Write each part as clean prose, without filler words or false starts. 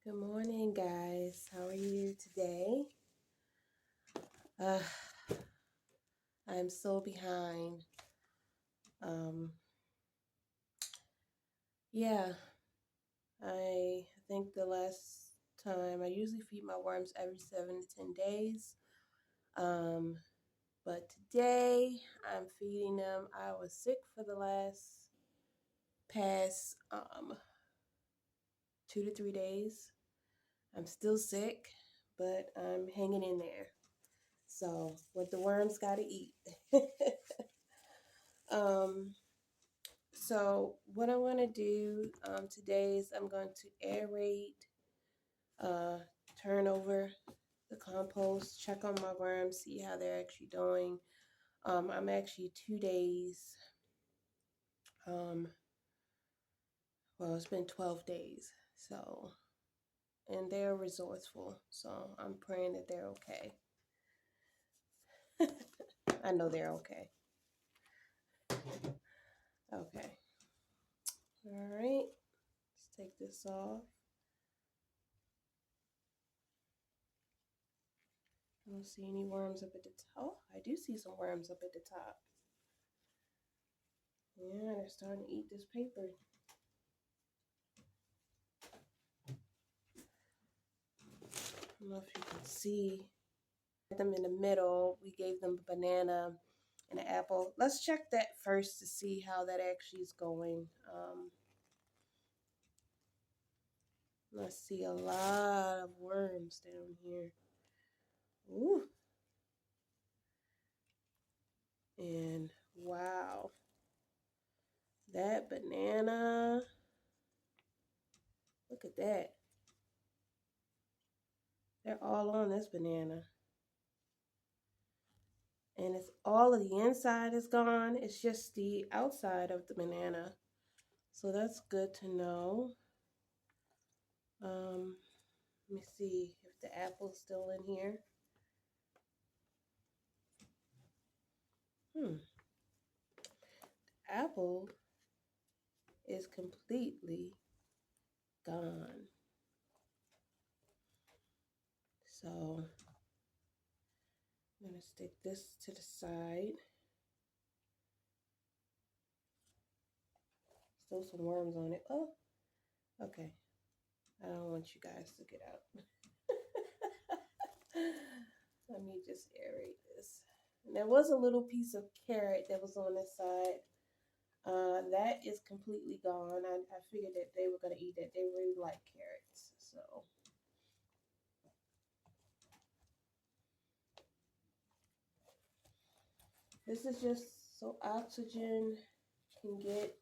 Good morning, guys. How are you today? Uh, I'm so behind. Um, yeah, I think the last time I usually feed my worms every 7 to 10 days. Um, but today I'm feeding them. I was sick for the last past 2 to 3 days. I'm still sick, but I'm hanging in there. So what the worms got to eat. um, So what I want to do today is I'm going to aerate, uh, turn over the compost, check on my worms, see how they're actually doing. I'm actually 2 days, um, well, it's been 12 days. So, and they're resourceful. So I'm praying that they're okay. I know they're okay. Okay. All right. Let's take this off. I don't see any worms up at the top. Oh, I do see some worms up at the top. Yeah, they're starting to eat this paper. I don't know if you can see them in the middle. We gave them a banana and an apple. Let's check that first to see how that actually is going. Let's see a lot of worms down here. Ooh. And wow, that banana. Look at that. They're all on this banana. And it's all of the inside is gone. It's just the outside of the banana. So that's good to know. Let me see if the apple's still in here. Apple is completely gone. So I'm going to stick this to the side. Still some worms on it. Oh, okay. I don't want you guys to get out. Let me just aerate this. And there was a little piece of carrot that was on this side. That is completely gone. I figured that they were going to eat it. They really like carrots. So this is just so oxygen can get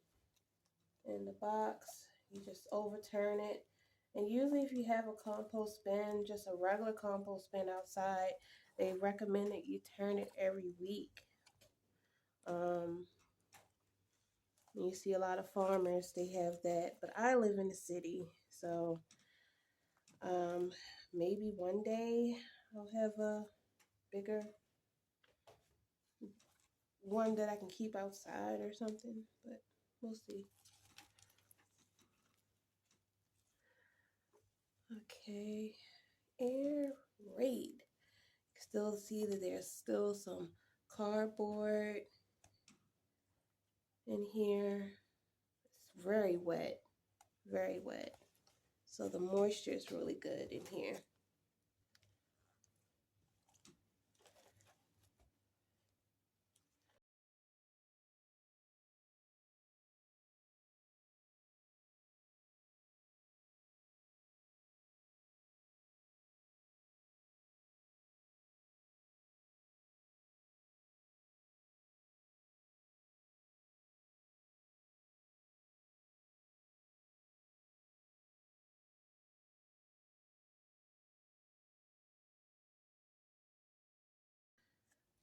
in the box. You just overturn it. And usually if you have a compost bin, just a regular compost bin outside, they recommend that you turn it every week. You see a lot of farmers, they have that, but I live in the city, so maybe one day I'll have a bigger one that I can keep outside or something, but we'll see. Okay, air raid. Still see that there's still some cardboard in here. It's very wet, very wet. So the moisture is really good in here.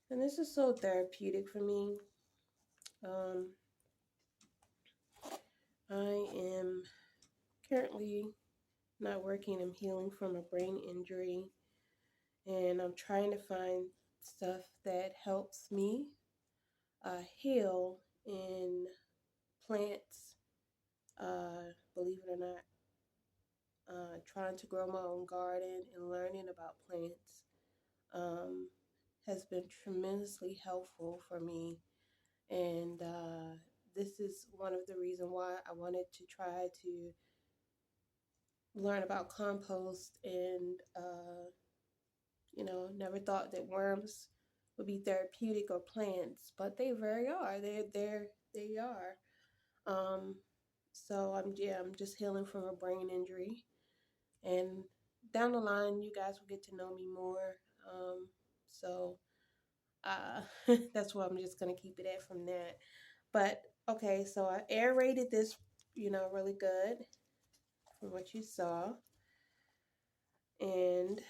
And this is so therapeutic for me. Um, I am currently not working. I'm healing from a brain injury. And I'm trying to find stuff that helps me heal in plants, believe it or not. trying to grow my own garden and learning about plants um, has been tremendously helpful for me. And this is one of the reasons why I wanted to try to learn about compost and never thought that worms would be therapeutic or plants, but they very are. They are. Um, so I'm just healing from a brain injury, and down the line, you guys will get to know me more. So that's why I'm just gonna keep it at from that. But okay, so I aerated this, really good from what you saw, and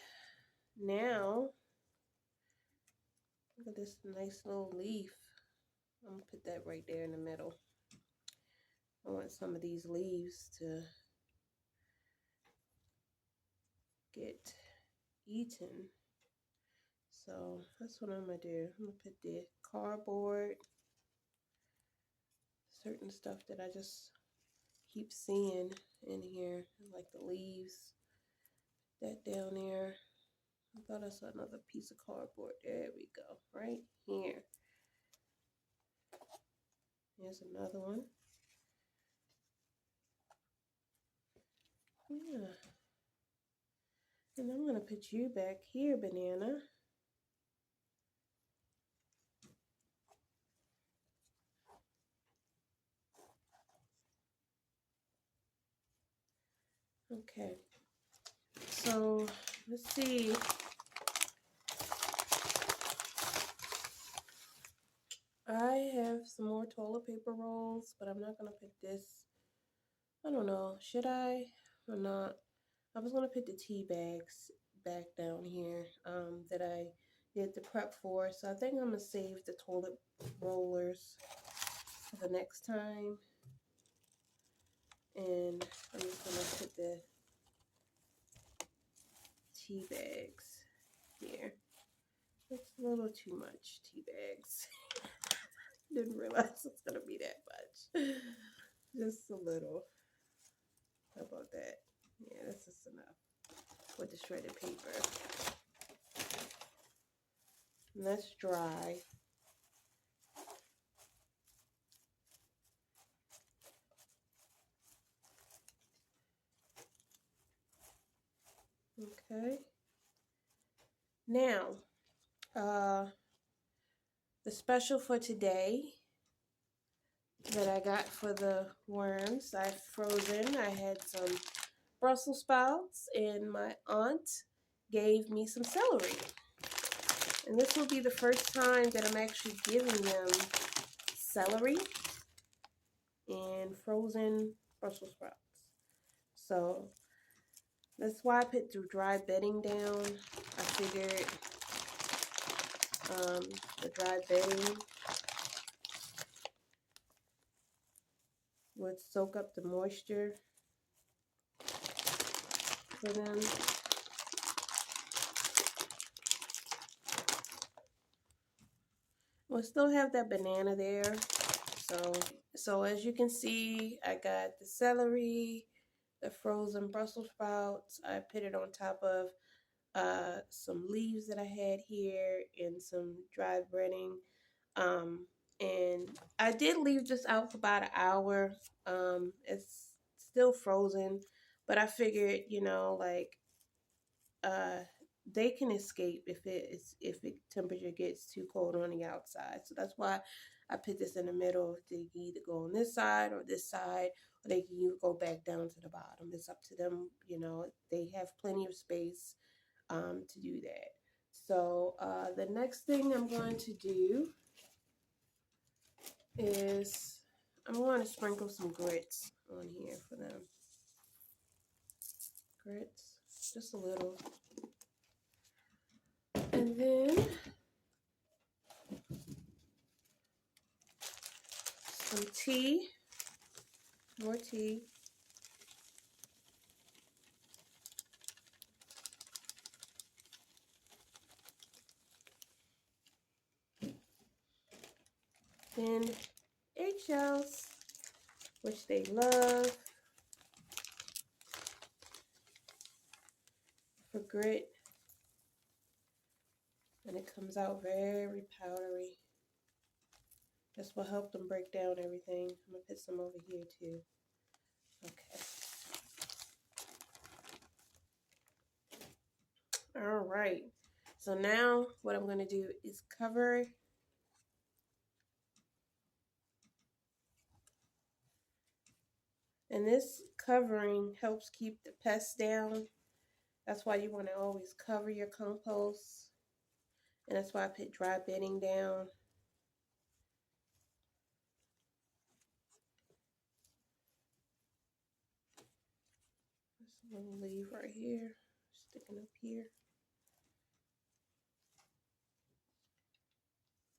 now look at this nice little leaf. I'm gonna put that right there in the middle. I want some of these leaves to get eaten. So that's what I'm gonna do. I'm gonna put the cardboard, certain stuff that I just keep seeing in here, like the leaves, that down there. I thought I saw another piece of cardboard. There we go, right here. Here's another one. Yeah. And I'm gonna put you back here, banana. Okay. So let's see. I have some more toilet paper rolls, but I'm not gonna put this. I don't know. Should I or not? I was gonna put the tea bags back down here that I did the prep for. So I think I'm gonna save the toilet rollers for the next time. And I'm just gonna put the tea bags here. It's a little too much tea bags. Didn't realize it's gonna be that much. Just a little. How about that? Yeah, that's just enough with the shredded paper. And that's dry. Okay. Now, the special for today that I got for the worms, I've frozen. I had some Brussels sprouts, and my aunt gave me some celery. And this will be the first time that I'm actually giving them celery and frozen Brussels sprouts. So that's why I put the dry bedding down. I figured the dry bedding would soak up the moisture for them. We'll still have that banana there. So as you can see, I got the celery, the frozen Brussels sprouts. I put it on top of some leaves that I had here and some dry breading. And I did leave this out for about an hour. It's still frozen, but I figured, like uh, they can escape if the temperature gets too cold on the outside. So that's why I put this in the middle. They can either go on this side or this side, or they can either go back down to the bottom. It's up to them. They have plenty of space to do that. So the next thing I'm going to do is I'm going to sprinkle some grits on here for them. Grits, just a little. And then some tea, more tea. Then eggshells, which they love. for grit, and it comes out very powdery. That's what helped them break down everything. I'm gonna put some over here too. Okay. All right. So now what I'm gonna do is cover. And this covering helps keep the pests down. That's why you want to always cover your compost. And that's why I put dry bedding down. There's a little leaf right here, sticking up here.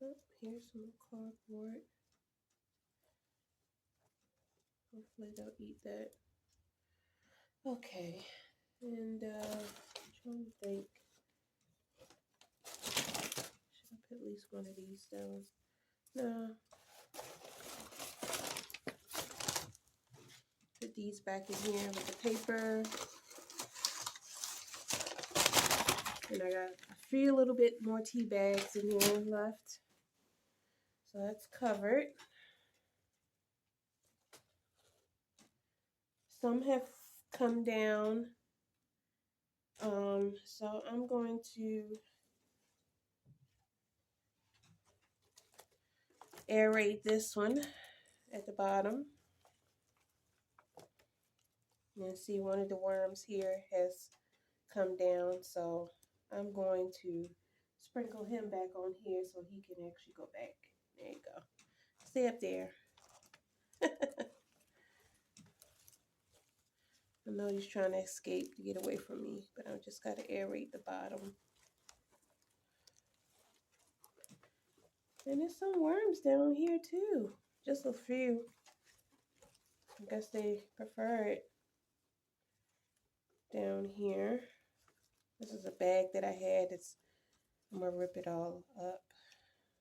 Oh, here's some cardboard. Hopefully they'll eat that. Okay, and I'm trying to think. Should I put at least one of these down? No. Put these back in here with the paper. And I got a few little bit more tea bags in here left. So that's covered. Some have come down. So I'm going to aerate this one at the bottom. And see, one of the worms here has come down, so I'm going to sprinkle him back on here so he can actually go back. There you go. Stay up there. I know he's trying to escape to get away from me, but I've just got to aerate the bottom. And there's some worms down here too. Just a few. I guess they prefer it down here. This is a bag that I had. I'm going to rip it all up.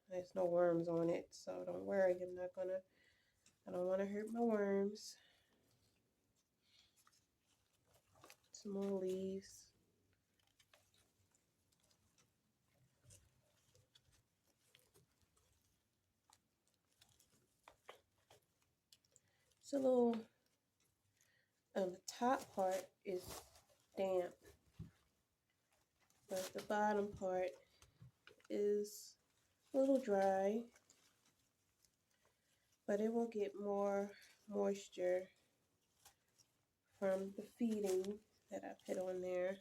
There's no worms on it, so don't worry. I don't want to hurt my worms. Some more leaves. It's a little, the top part is damp, but the bottom part is a little dry, but it will get more moisture from the feeding that I put on there.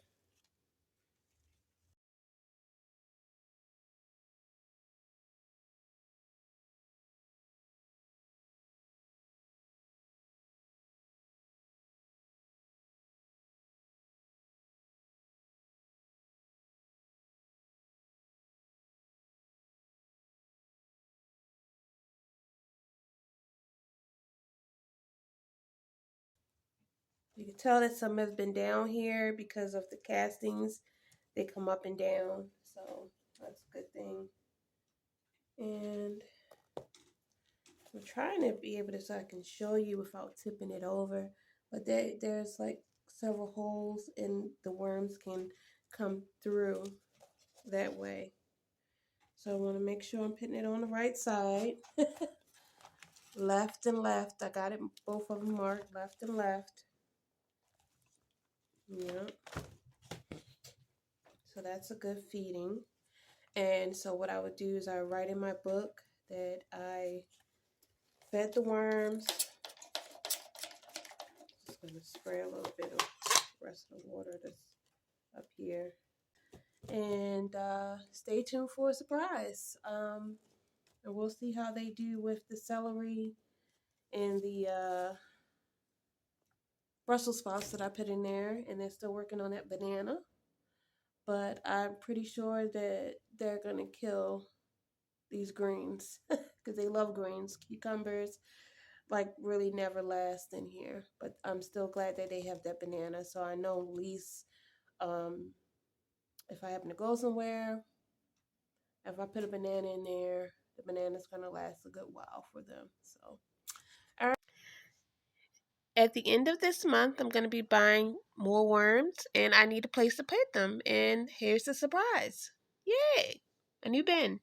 You can tell that some have been down here because of the castings. They come up and down, so that's a good thing. And I'm trying to be able to so I can show you without tipping it over, but there's like several holes and the worms can come through that way. So I want to make sure I'm putting it on the right side. Left and left. I got it, both of them marked left and left. Yeah. So that's a good feeding. And so what I would do is I write in my book that I fed the worms. Just going to spray a little bit of the rest of the water that's up here. And stay tuned for a surprise. And we'll see how they do with the celery and the Brussels sprouts that I put in there. And they're still working on that banana. But I'm pretty sure that they're going to kill these greens because they love greens. Cucumbers like really never last in here. But I'm still glad that they have that banana. So I know at least if I happen to go somewhere, if I put a banana in there, the banana's going to last a good while for them. So, all right. At the end of this month, I'm going to be buying more worms and I need a place to put them. And here's the surprise. Yay! A new bin.